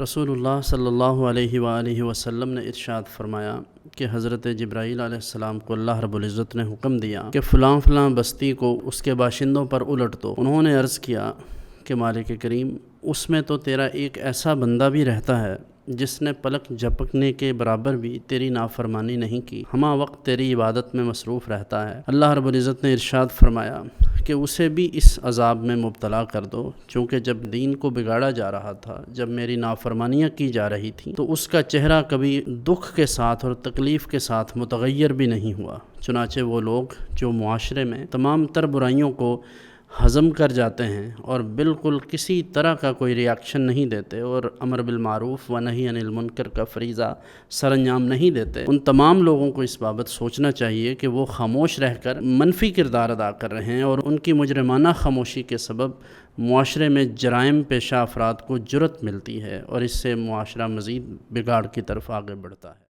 رسول صلی اللہ علیہ وآلہ وسلم نے ارشاد فرمایا کہ حضرت جبرائیل علیہ السلام کو اللہ رب العزت نے حکم دیا کہ فلاں فلاں بستی کو اس کے باشندوں پر الٹ دو۔ انہوں نے عرض کیا کہ مالک کریم، اس میں تو تیرا ایک ایسا بندہ بھی رہتا ہے جس نے پلک جھپکنے کے برابر بھی تیری نافرمانی نہیں کی، ہمہ وقت تیری عبادت میں مصروف رہتا ہے۔ اللہ رب العزت نے ارشاد فرمایا کہ اسے بھی اس عذاب میں مبتلا کر دو، چونکہ جب دین کو بگاڑا جا رہا تھا، جب میری نافرمانیاں کی جا رہی تھیں، تو اس کا چہرہ کبھی دکھ کے ساتھ اور تکلیف کے ساتھ متغیر بھی نہیں ہوا۔ چنانچہ وہ لوگ جو معاشرے میں تمام تر برائیوں کو ہضم کر جاتے ہیں اور بالکل کسی طرح کا کوئی ریاکشن نہیں دیتے اور امر بالمعروف و نہی عن المنکر کا فریضہ سر انجام نہیں دیتے، ان تمام لوگوں کو اس بابت سوچنا چاہیے کہ وہ خاموش رہ کر منفی کردار ادا کر رہے ہیں، اور ان کی مجرمانہ خاموشی کے سبب معاشرے میں جرائم پیشہ افراد کو جرأت ملتی ہے اور اس سے معاشرہ مزید بگاڑ کی طرف آگے بڑھتا ہے۔